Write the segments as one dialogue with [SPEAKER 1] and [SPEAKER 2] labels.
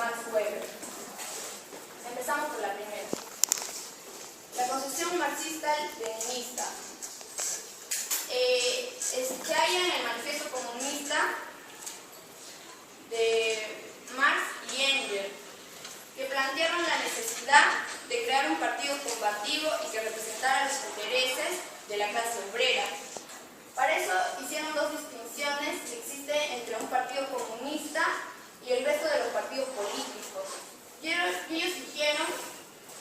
[SPEAKER 1] Max Weber. Empezamos por la primera. La concepción marxista-leninista. Se halla en el Manifiesto Comunista de Marx y Engels, que plantearon la necesidad de crear un partido combativo y que representara los intereses de la clase obrera. Para eso hicieron dos distinciones que existen entre un partido comunista y el resto de los partidos políticos. Y ellos dijeron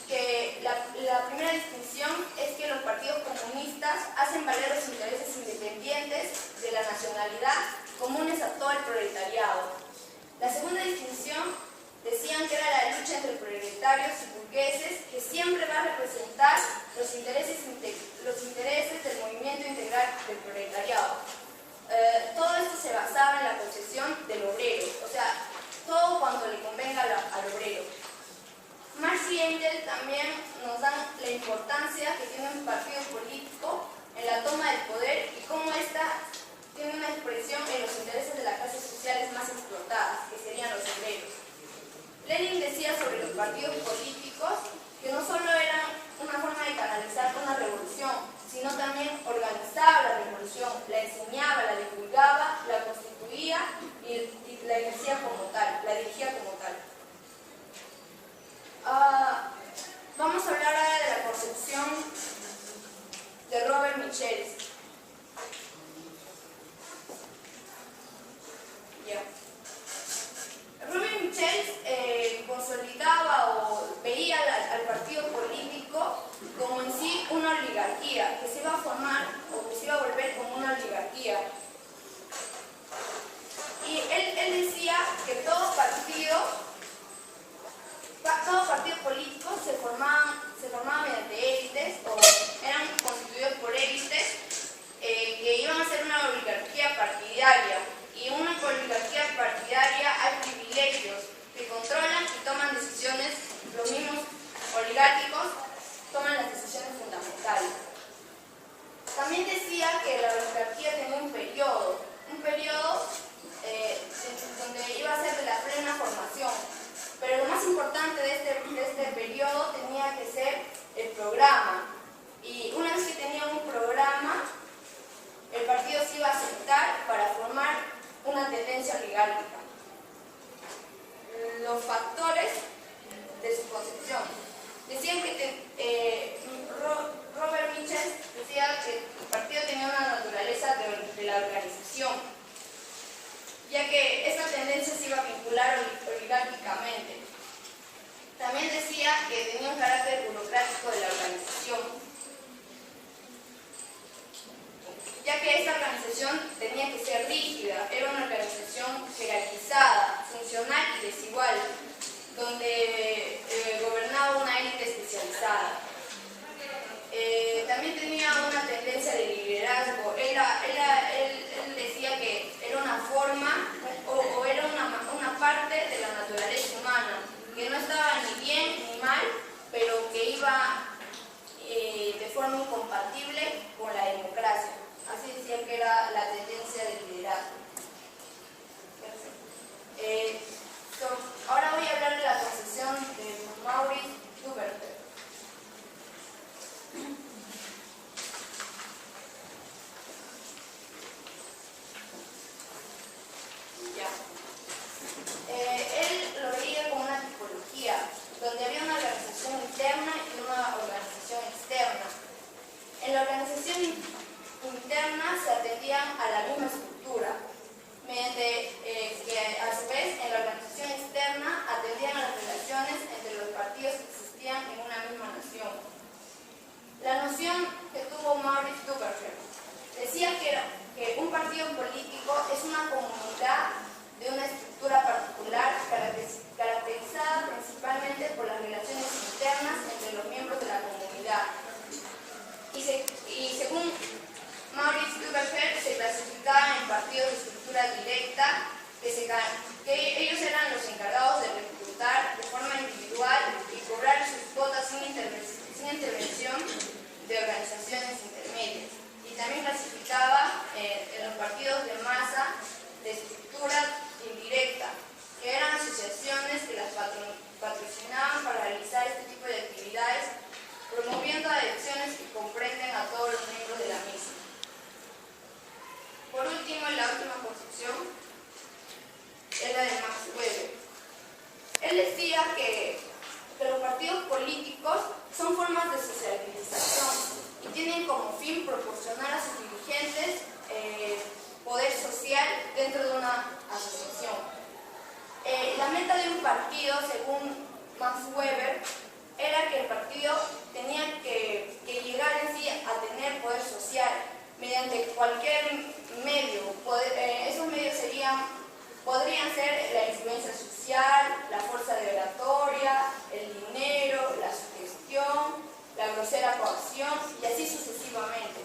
[SPEAKER 1] que la primera distinción es que los partidos comunistas hacen valer los intereses independientes de la nacionalidad comunes a todo el proletariado. La segunda distinción decían que era la lucha entre proletarios y burgueses, que siempre va a representar los intereses del movimiento integral del proletariado. Todo esto se basaba en la concepción del obrero, o sea, todo cuando le convenga al obrero. Marx y Engels también nos dan la importancia que tiene un partido político en la toma del poder y cómo ésta tiene una expresión en los intereses de las clases sociales más explotadas, que serían los obreros. Lenin decía sobre los partidos políticos que no solo eran una forma de canalizar una revolución, sino también organizaba la revolución, la enseñaba, la divulgaba, la constituía y la ejercía como tal, la dirigía como tal. Vamos a hablar ahora de la concepción de Robert Michels. Robert Michels consolidaba o veía al partido político como en sí una oligarquía, que se iba a formar o que se iba a volver como una oligarquía. Y él decía que todo partido político se formaba mediante élites o eran constituidos por élites que iban a ser una oligarquía partidaria. Y en una oligarquía partidaria hay privilegios que controlan y toman decisiones, los mismos oligárquicos toman las decisiones fundamentales. También decía que la oligarquía tenía un periodo donde iba a ser de la plena formación. Pero lo más importante de este periodo tenía que ser el programa. Y una vez que tenían un programa, el partido se iba a aceptar para formar una tendencia oligárquica. Los factores de su concepción. Decían que Robert Michels decía que el partido tenía una naturaleza de la organización, ya que esta tendencia se iba a vincular oligárquicamente. También decía que tenía un carácter burocrático de la organización, ya que esta organización tenía que ser rígida, era una organización jerarquizada, funcional y desigual, donde gobernaba una élite especializada. También tenía una tendencia de liderazgo. Él decía que era una forma o era una parte de la naturaleza humana, que no estaba ni bien ni mal, pero que iba de forma incompatible con la democracia. Así decía que era la tendencia del liderazgo. Ahora voy a hablar de la concepción de Maurice Duverger. Él lo veía como una tipología, donde había una organización interna y una organización externa. En la organización interna se atendían a la misma estructura, mediante que a su vez en la organización externa atendían a las relaciones entre los partidos que existían en una misma nación. La noción que tuvo Maurice Duverger decía que un partido político es una comunidad de una estructura particular caracterizada principalmente por las relaciones internas entre los miembros de la comunidad. Y según Maurice Duverger se clasificaba en partidos de estructura directa, que ellos eran los encargados de reclutar de forma individual y cobrar sus cuotas sin intervención de organizaciones grosera coacción y así sucesivamente.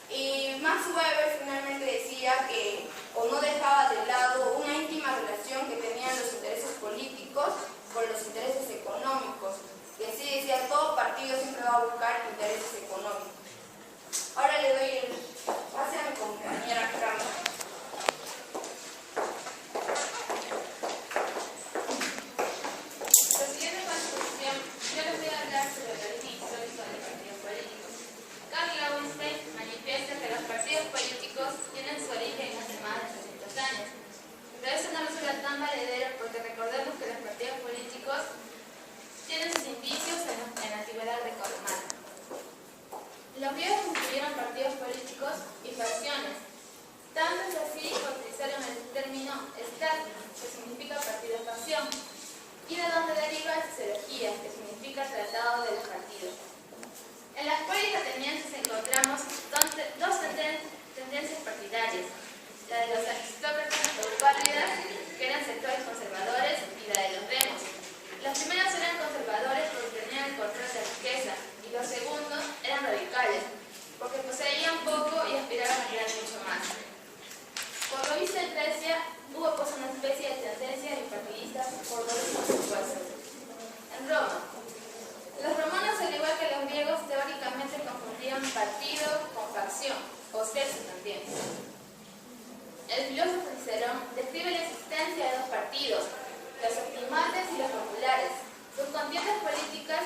[SPEAKER 1] Y Max Weber finalmente decía que, o no dejaba de lado, una íntima relación que tenían los intereses políticos con los intereses económicos. Y así decía, todo partido siempre va a buscar intereses económicos. Ahora le doy el pase a mi compañera Carla.
[SPEAKER 2] La siguiente constitución, yo les voy a hablar sobre el origen histórico de los partidos políticos. Carl Lowenstein manifiesta que los partidos políticos tienen su origen hace más de 300 años. Pero eso no resulta tan valedero porque recordemos que los partidos políticos tienen sus indicios en la antigüedad grecorromana. Los griegos construyeron partidos políticos y facciones. Tanto es así que utilizaron el término Estado, que significa partido de facción, y de donde deriva la sociología, que significa tratado de los partidos. En la escuela atenienses encontramos dos tendencias partidarias, la de los aristócratas eupátridas, que eran sectores conservadores, y la de los demos. Los primeros eran conservadores porque tenían el control de la riqueza, y los segundos eran radicales, porque poseían poco y aspiraban a crear mucho más. Por lo visto en Grecia, hubo pues una especie de tendencia bipartidista por dos supuestos. En Roma, los romanos, al igual que los griegos, teóricamente confundían partido con facción, o sexo también. El filósofo Cicerón describe la existencia de dos partidos, los optimantes y los populares. Sus contiendas políticas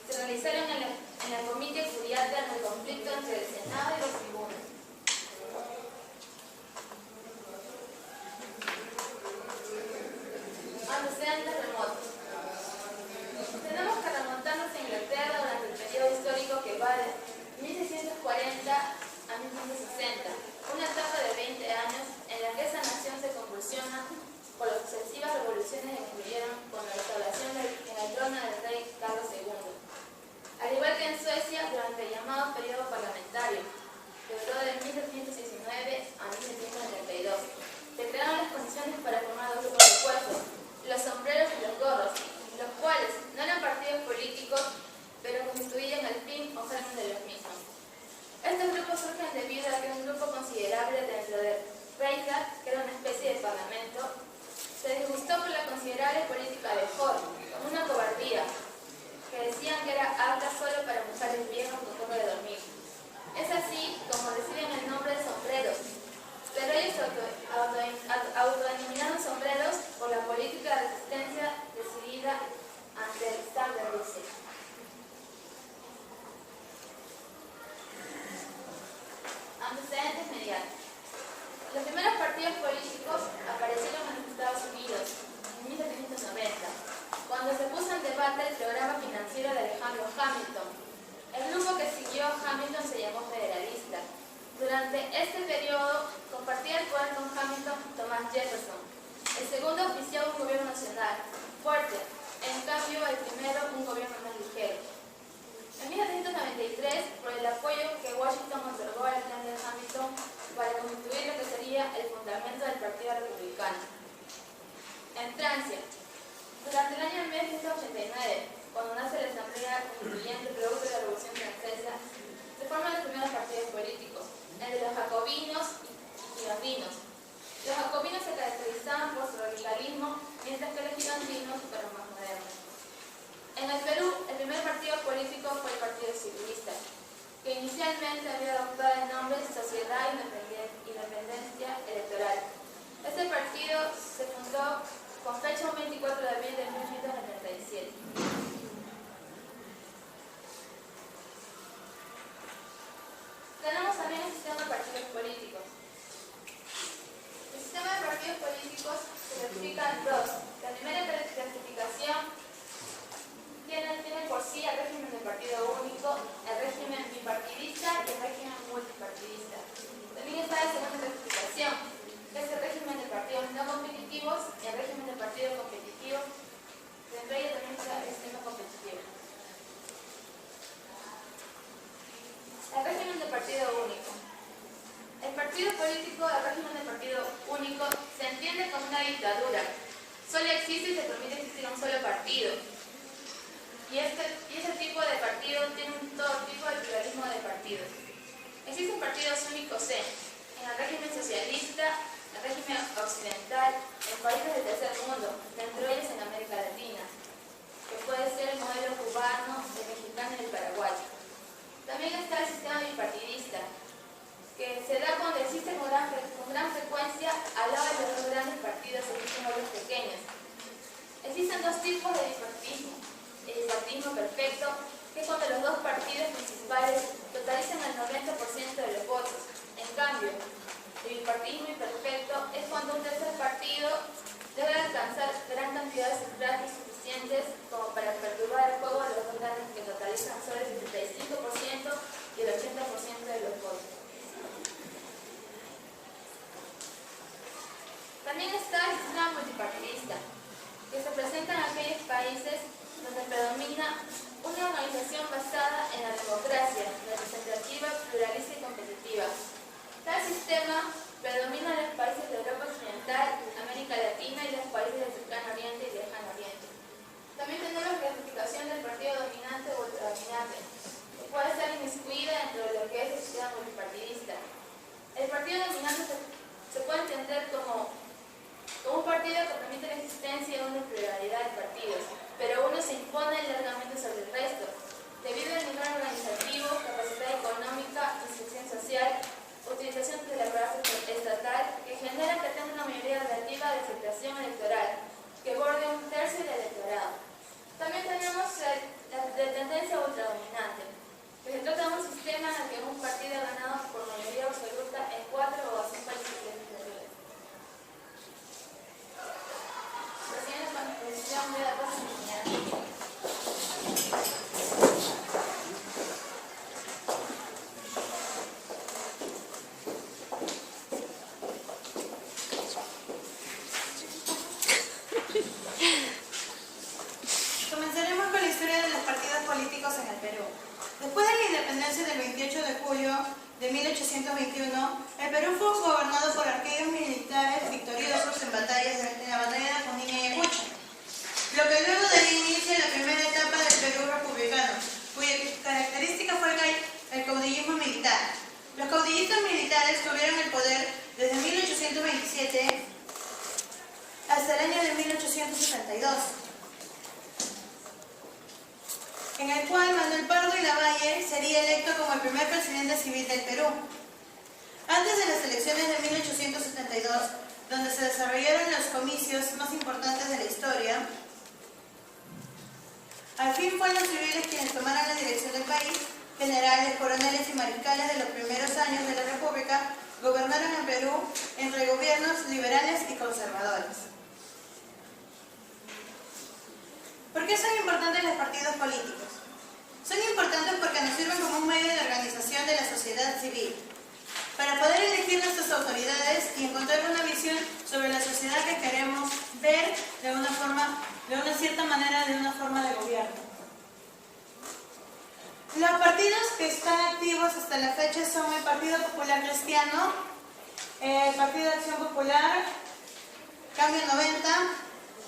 [SPEAKER 2] se realizaron en la comitia curiata en el conflicto entre el Senado y los tribunos. Antecedentes remotos. Tenemos que remontarnos a Inglaterra durante el periodo histórico que va de 1640 a 1660, una etapa de 20 años en la que esa nación se convulsiona por las sucesivas revoluciones que concluyeron con la restauración en el trono del rey Carlos II. Al igual que en Suecia, durante el llamado periodo parlamentario, que duró de 1719 a 1732, se crearon las condiciones para formar dos grupos de puestos, los sombreros y los gorros, los cuales no eran partidos políticos, pero constituían el fin o germen de los mismos. Estos grupos surgen debido a que un grupo considerable dentro del Reichstag, que era una especie de parlamento, se disgustó por la considerable política de Ford, como una cobardía, que decían que era apta solo para mujeres viejas con poco de dormir. Es así como reciben el nombre de sombreros, pero ellos autodenominaron sombreros por la política de resistencia decidida ante el Zar de Rusia. Antecedentes mediáticos. Los primeros partidos políticos aparecieron en los Estados Unidos en 1790, cuando se puso en debate el programa financiero de Alexander Hamilton. El grupo que siguió a Hamilton se llamó Federalista. Durante este periodo compartía el poder con Hamilton Thomas Jefferson. El segundo oficiaba un gobierno nacional fuerte, en cambio el primero un gobierno más ligero. En 1793, por el apoyo que Washington otorgó al plan de Hamilton para constituir lo que sería el fundamento del Partido Republicano. En Francia, durante el año 1789, cuando nace la Asamblea Constituyente producto de la Revolución Francesa, se forman los primeros partidos políticos, entre los jacobinos y girondinos. Los jacobinos se caracterizaban por su radicalismo, mientras que los girondinos fueron más modernos. En el Perú, el primer partido político fue el Partido Civilista, que inicialmente había adoptado el nombre Sociedad Independencia Electoral. Este partido se fundó con fecha 24 de abril de 1897. Tenemos también el sistema de partidos políticos. El sistema de partidos políticos se clasifica en dos. La primera clasificación tiene por sí el régimen del partido único, el régimen bipartidista y el régimen multipartidista. También está la segunda clasificación, que es el régimen de partidos no competitivos y el régimen de partidos competitivos. Dentro de ellos también está el sistema competitivo. El régimen de partido único. El partido político del régimen de partido único se entiende como una dictadura. Solo existe y se permite existir un solo partido. Y ese tipo de partido tiene partidos. Existen partidos únicos en el régimen socialista, el régimen occidental, en países del tercer mundo, dentro de ellos en América Latina, que puede ser el modelo cubano, el mexicano y el paraguayo. También está el sistema bipartidista, que se da cuando existe con gran frecuencia al lado de los dos grandes partidos existen otros pequeños. Existen dos tipos de bipartidismo: el bipartidismo perfecto, que es cuando los dos partidos principales totalizan el 90% de los votos. En cambio, el bipartidismo imperfecto es cuando un tercer partido debe alcanzar gran cantidad de sufragios suficientes como para perturbar el juego de los dos grandes que totalizan solo el 75% y el 80% de los votos. También está el sistema multipartidista, que se presenta en aquellos países donde predomina una organización basada en la democracia, representativa, pluralista y competitiva. Tal sistema predomina en los países de Europa Occidental, América Latina y los países del Cercano Oriente y Lejano Oriente. También tenemos la clasificación del partido dominante o ultradominante, que puede ser inmiscuida dentro de lo que es el sistema multipartidista. El partido dominante se puede entender como un partido que permite la existencia de una pluralidad de partidos, pero uno se impone largamente sobre el resto, debido al nivel organizativo, capacidad económica, instrucción social, utilización del aparato estatal, que genera que tenga una mayoría relativa de aceptación electoral, que borde un tercio del electorado. También tenemos la de tendencia ultradominante, que se trata de un sistema en el que un partido ha ganado por mayoría absoluta en 4 o 5 legislaturas. La siguiente conclusión de datos señalar.
[SPEAKER 3] Comenzaremos con la historia de los partidos políticos en el Perú. Después de la independencia del 28 de julio de 1821, el Perú fue gobernado por aquellos militares victoriosos en la batalla de Junín y Ayacucho, lo que luego daría inicio a la primera etapa del Perú republicano, cuya característica fue el caudillismo militar. Los caudillistas militares tuvieron el poder desde 1827 hasta el año de 1872. En el cual Manuel Pardo y Lavalle sería electo como el primer presidente civil del Perú. Antes de las elecciones de 1872, donde se desarrollaron los comicios más importantes de la historia, al fin fueron los civiles quienes tomaron la dirección del país. Generales, coroneles y mariscales de los primeros años de la República gobernaron el Perú entre gobiernos liberales y conservadores. ¿Por qué son importantes los partidos políticos? Son importantes porque nos sirven como un medio de organización de la sociedad civil, para poder elegir nuestras autoridades y encontrar una visión sobre la sociedad que queremos ver de una forma de gobierno. Los partidos que están activos hasta la fecha son el Partido Popular Cristiano, el Partido de Acción Popular, Cambio 90,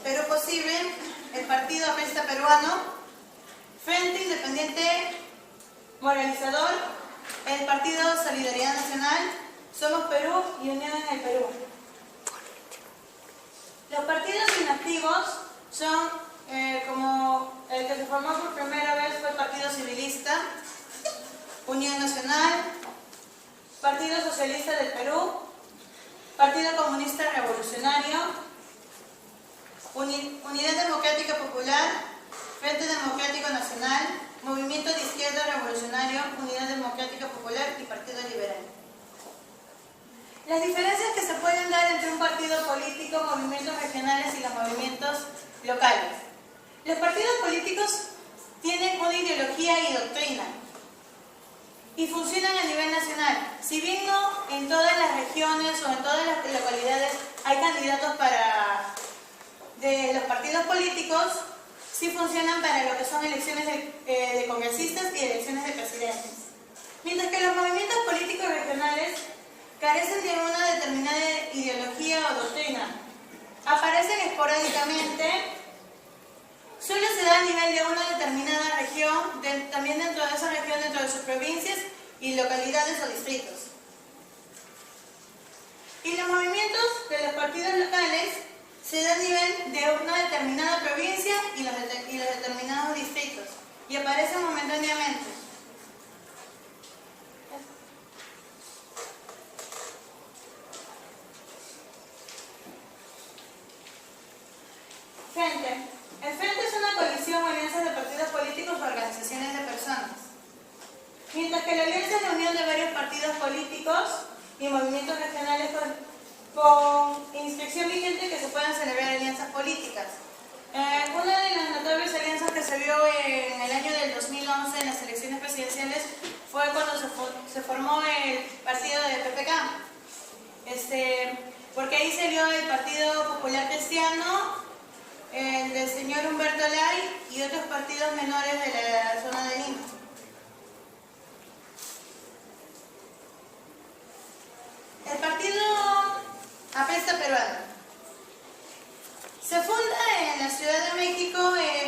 [SPEAKER 3] Perú Posible, el Partido Aprista Peruano, Frente Independiente Moralizador, el Partido Solidaridad Nacional, Somos Perú y Unión en el Perú. Los partidos inactivos son como el que se formó por primera vez fue el Partido Civilista, Unión Nacional, Partido Socialista del Perú, Partido Comunista Revolucionario, Unidad Democrática Popular, Frente Democrático Nacional, Movimiento de Izquierda Revolucionario, Unidad Democrática Popular y Partido Liberal. Las diferencias que se pueden dar entre un partido político, movimientos regionales y los movimientos locales. Los partidos políticos tienen una ideología y doctrina y funcionan a nivel nacional. Si bien no en todas las regiones o en todas las localidades hay candidatos de los partidos políticos, sí funcionan para lo que son elecciones de congresistas y elecciones de presidentes. Mientras que los movimientos políticos regionales carecen de una determinada ideología o doctrina. Aparecen esporádicamente, solo se da a nivel de una determinada región, también dentro de esa región, dentro de sus provincias, y localidades o distritos. Y los movimientos de los partidos locales se dan a nivel de una determinada provincia y los determinados distritos, y aparecen momentáneamente. Frente. El Frente es una coalición o alianza de partidos políticos o organizaciones de personas. Mientras que la alianza es la unión de varios partidos políticos y movimientos regionales con inscripción vigente que se puedan celebrar alianzas políticas. Una de las notables alianzas que se vio en el año del 2011 en las elecciones presidenciales fue cuando se formó el partido de PPK. Porque ahí salió el Partido Popular Cristiano, el del señor Humberto Lay y otros partidos menores de la zona de Lima. El partido Aprista Peruano se funda en la Ciudad de México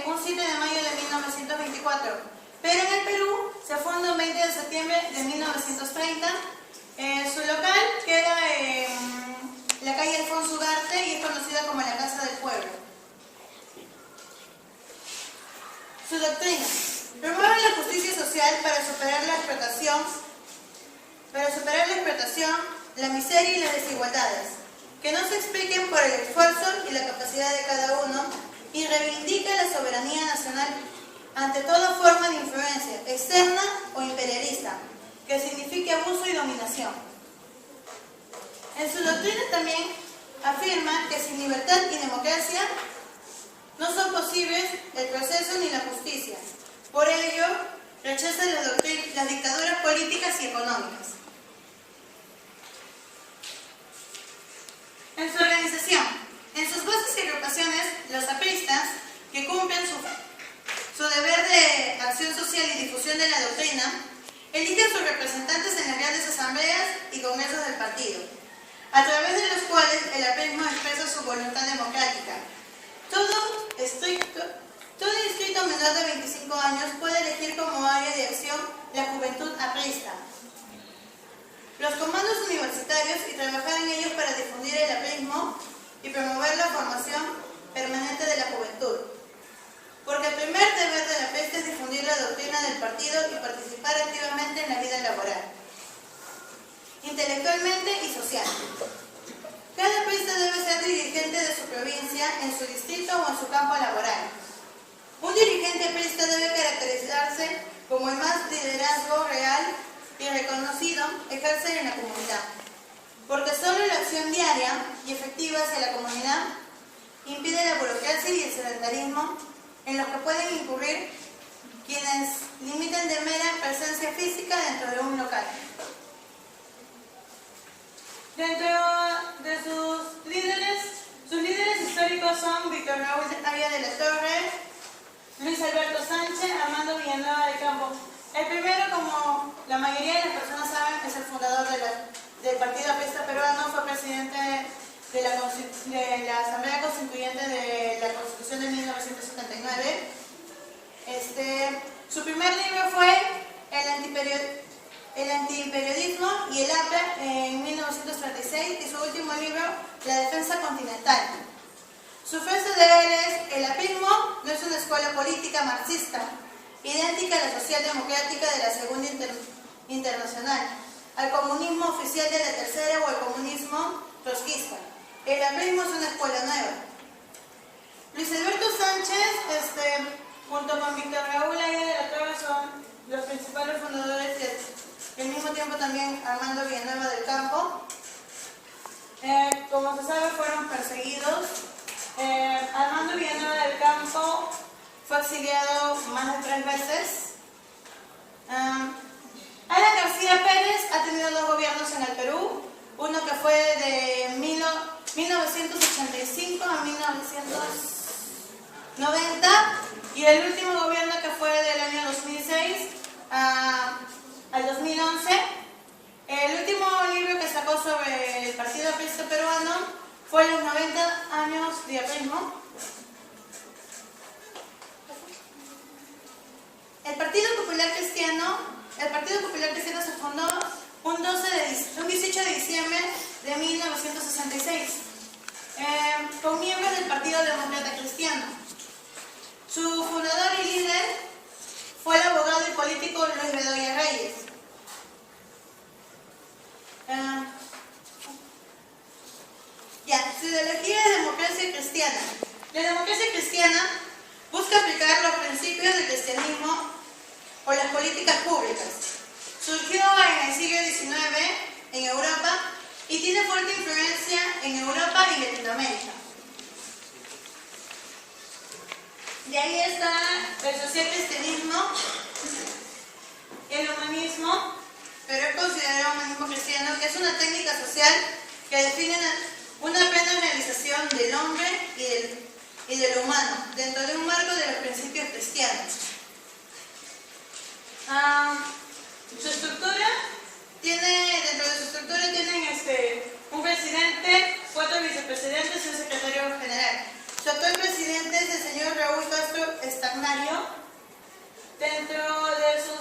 [SPEAKER 3] un 7 de mayo de 1924, pero en el Perú se funda el 20 de septiembre de 1930. Su local queda en la calle Alfonso Ugarte y es conocida como la Casa del Pueblo. Su doctrina: promueve la justicia social para superar la explotación, la miseria y las desigualdades, que no se expliquen por el esfuerzo y la capacidad de cada uno, y reivindica la soberanía nacional ante toda forma de influencia, externa o imperialista, que signifique abuso y dominación. En su doctrina también afirma que sin libertad y democracia no son posibles el proceso ni la justicia. Por ello, rechaza las dictaduras políticas y económicas. En su organización, en sus bases y agrupaciones, los apristas, que cumplen su deber de acción social y difusión de la doctrina, eligen sus representantes en las grandes asambleas y congresos del partido, a través de los cuales el aprismo expresa su voluntad democrática. Todo inscrito menor de 25 años puede elegir como área de acción la juventud aprista, los comandos universitarios y trabajar en ellos para difundir el aprismo y promover la formación permanente de la juventud. Porque el primer deber del aprista es difundir la doctrina del partido y participar activamente en la vida laboral, intelectualmente y social. Cada aprista debe ser dirigente de su provincia, en su distrito o en su campo laboral. Un dirigente aprista debe caracterizarse como el más liderazgo real y reconocido ejercer en la comunidad, porque solo la acción diaria y efectiva hacia la comunidad impide la burocracia y el sedentarismo en los que pueden incurrir quienes limitan de mera presencia física dentro de un local. Dentro de sus líderes históricos son Víctor Raúl Arias de la Torre, Luis Alberto Sánchez, Armando Villanueva del Campo. El primero, como la mayoría de las personas saben, es el fundador del Partido Aprista Peruano, fue presidente de la Asamblea Constituyente de la Constitución de 1979. Su primer libro fue El antiimperialismo y el APRA en 1936 y su último libro, La defensa continental. Su frase de él es: el aprismo no es una escuela política marxista, idéntica a la socialdemocrática de la Segunda Internacional, al comunismo oficial de la Tercera o al comunismo trotskista. El aprismo es una escuela nueva. Luis Alberto Sánchez, junto con Víctor Raúl Arias de la Torre, son los principales fundadores y al mismo tiempo también Armando Villanueva del Campo. Como se sabe, fueron perseguidos. Armando Villanueva del Campo fue exiliado más de 3 veces. Alan García Pérez ha tenido 2 gobiernos en el Perú, uno que fue de 1985 a 1990 y el último gobierno que fue del año 2006 al 2011. El último libro que sacó sobre el Partido Aprista Peruano fue Los 90 años de aprismo. El Partido Popular Cristiano se de 1966, con miembros del Partido Demócrata Cristiano. Su fundador y líder fue el abogado y político Luis Bedoya Reyes. Su ideología es democracia cristiana. La democracia cristiana busca aplicar los principios del cristianismo o las políticas públicas. Surgió en el siglo XIX en Europa y tiene fuerte influencia en Europa y Latinoamérica. De ahí está el social-cristianismo, el humanismo, pero es considerado humanismo cristiano, que es una técnica social que define una plena realización del hombre y de lo humano, dentro de un marco de los principios cristianos. Dentro de su estructura tienen un presidente, 4 vicepresidentes y un secretario general. Su actual presidente es el señor Raúl Castro Estagnario. Dentro de sus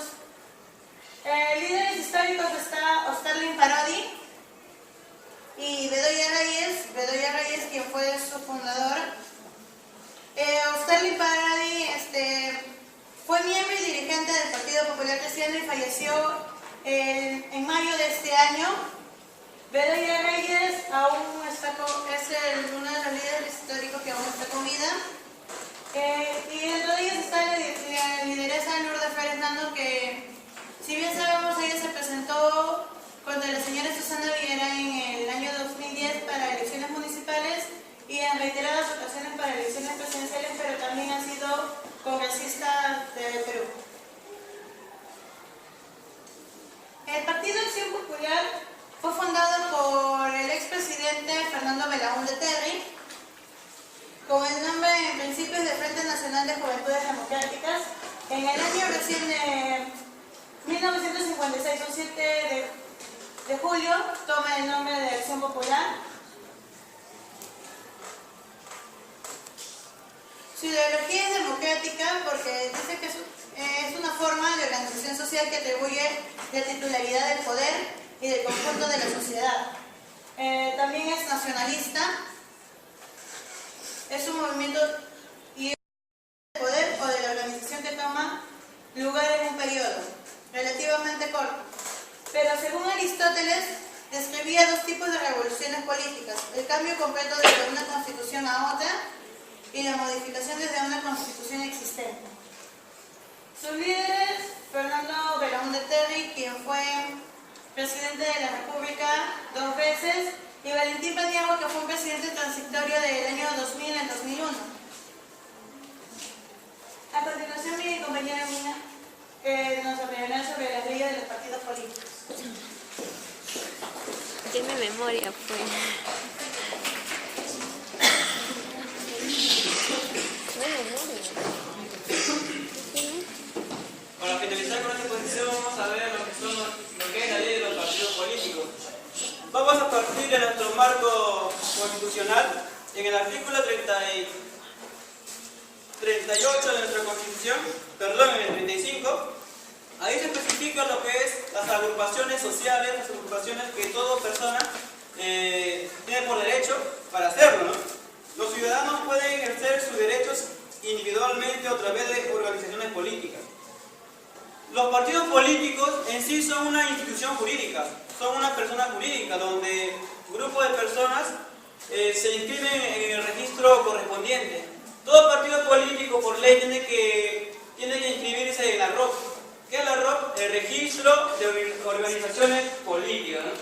[SPEAKER 3] líderes históricos está Osterlin Parodi y Bedoya Reyes, quien fue su fundador. Osterlin Parodi fue miembro y dirigente del Partido Popular Cristiano y falleció en mayo de este año. Bedoya Reyes aún es uno de los líderes históricos que aún está con vida. Y dentro de ellos está la lideresa de Lourdes Fernando, que, si bien sabemos, ella se presentó contra la señora Susana Viguera en el año 2010 para elecciones municipales y en reiteradas ocasiones para elecciones presidenciales, pero también ha sido congresista de Perú. El Partido Acción Popular fue fundado por el expresidente Fernando Belaúnde Terry, con el nombre en principios de Frente Nacional de Juventudes Democráticas. En el año recién de 1956, un 7 de julio, toma el nombre de Acción Popular. Su ideología es democrática porque dice que es una forma de organización social que atribuye la titularidad del poder y del conjunto de la sociedad. También es nacionalista, es un movimiento y de poder o de la organización que toma lugar en un periodo relativamente corto. Pero según Aristóteles, describía 2 tipos de revoluciones políticas: el cambio completo desde una constitución a otra y la modificación desde una constitución existente. Sus líderes, Fernando Belaúnde Terry, quien fue presidente de la República 2 veces, y Valentín Paniagua, que fue un presidente transitorio del año 2000 al 2001. A continuación, mi compañera Mina nos hablará sobre las leyes de los partidos políticos.
[SPEAKER 4] Tiene memoria, pues.
[SPEAKER 5] Para finalizar con esta exposición, vamos a ver lo que es la ley de los partidos políticos. Vamos a partir de nuestro marco constitucional. En el artículo 38 de nuestra Constitución, en el 35, ahí se especifica lo que es las agrupaciones sociales, las agrupaciones que toda persona tiene por derecho para hacerlo, ¿no? Los ciudadanos pueden ejercer sus derechos individualmente o a través de organizaciones políticas. Los partidos políticos en sí son una institución jurídica, son una persona jurídica donde grupos de personas se inscriben en el registro correspondiente. Todo partido político por ley tiene que inscribirse en la ROP. ¿Qué es la ROP? El registro de organizaciones políticas, ¿no?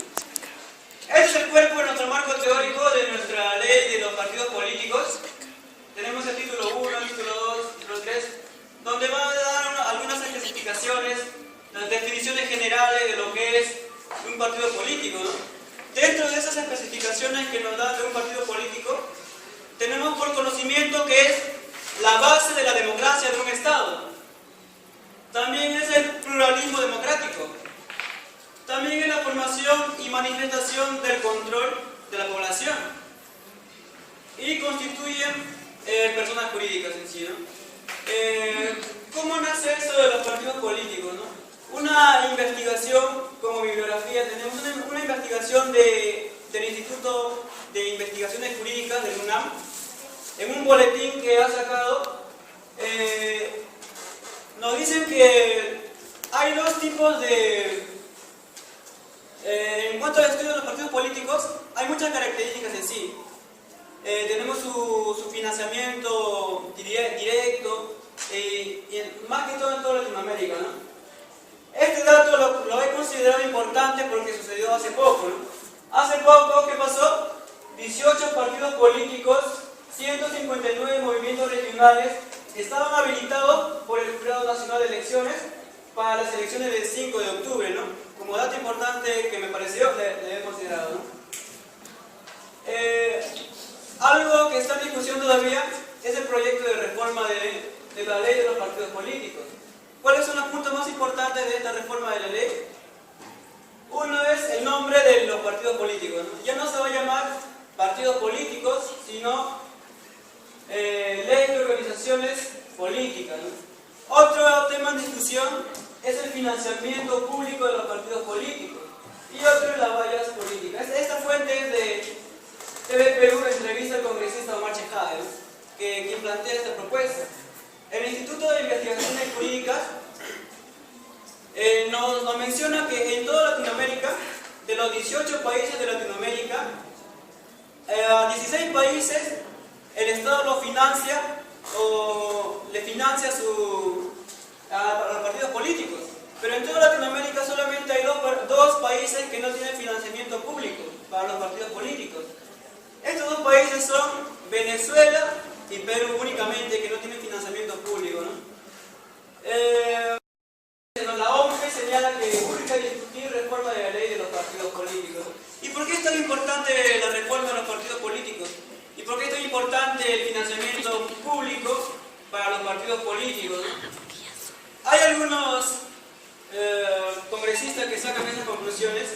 [SPEAKER 5] Este es el cuerpo de nuestro marco teórico de nuestra ley de los partidos políticos. Tenemos el título 1, el título 2, el título 3, donde va a dar algunas especificaciones, las definiciones generales de lo que es un partido político, ¿no? Dentro de esas especificaciones que nos dan de un partido político, tenemos por conocimiento que es la base de la democracia de un Estado. También es el pluralismo democrático. También es la formación y manifestación del control de la población. Y constituyen personas jurídicas en sí, ¿no? ¿Cómo nace esto de los partidos políticos, no? Una investigación como bibliografía, tenemos una investigación de del Instituto de Investigaciones Jurídicas del UNAM, en un boletín que ha sacado, nos dicen que hay dos tipos de... en cuanto al estudio de los partidos políticos, hay muchas características en sí. Tenemos su financiamiento directo, y más que todo en toda Latinoamérica, ¿no? Este dato lo he considerado importante porque sucedió hace poco, ¿no? Hace poco, ¿qué pasó? 18 partidos políticos, 159 movimientos regionales estaban habilitados por el Jurado Nacional de Elecciones para las elecciones del 5 de octubre, ¿no? Como dato importante que me pareció, le he considerado, ¿no? Algo que está en discusión todavía es el proyecto de reforma de la ley de los partidos políticos. ¿Cuáles son los puntos más importantes de esta reforma de la ley? Uno es el nombre de los partidos políticos, ¿no? Ya no se va a llamar partidos políticos, sino ley de organizaciones políticas, ¿no? Otro tema en discusión es el financiamiento público de los partidos políticos y otro es las vallas políticas. Esta fuente es de TV Perú, entrevista al congresista Omar Chejade, ¿no? Quien plantea esta propuesta. El Instituto de Investigaciones Jurídicas nos menciona que en toda Latinoamérica, de los 18 países de Latinoamérica, 16 países el Estado lo financia o le financia a los partidos políticos. Pero en toda Latinoamérica solamente hay dos países que no tienen financiamiento público para los partidos políticos. Estos dos países son Venezuela y Perú únicamente, que no tienen financiamiento público, ¿no? La OMP señala que urge discutir reforma de la ley de los partidos políticos. ¿Y por qué es tan importante la reforma de los partidos políticos? ¿Y por qué es tan importante el financiamiento público para los partidos políticos? Hay algunos congresistas que sacan esas conclusiones.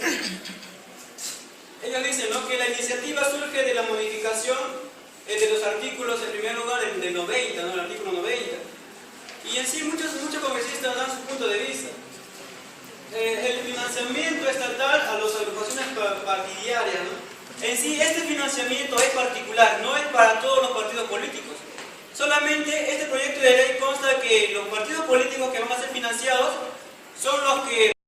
[SPEAKER 5] Ellos dicen, ¿no?, que la iniciativa surge de la modificación de los artículos, en primer lugar, del 90, ¿no?, el artículo 90. Y en sí muchos congresistas dan su punto de vista. El financiamiento estatal a las agrupaciones partidarias, ¿no? En sí, este financiamiento es particular, no es para todos los partidos políticos. Solamente este proyecto de ley consta que los partidos políticos que van a ser financiados son los que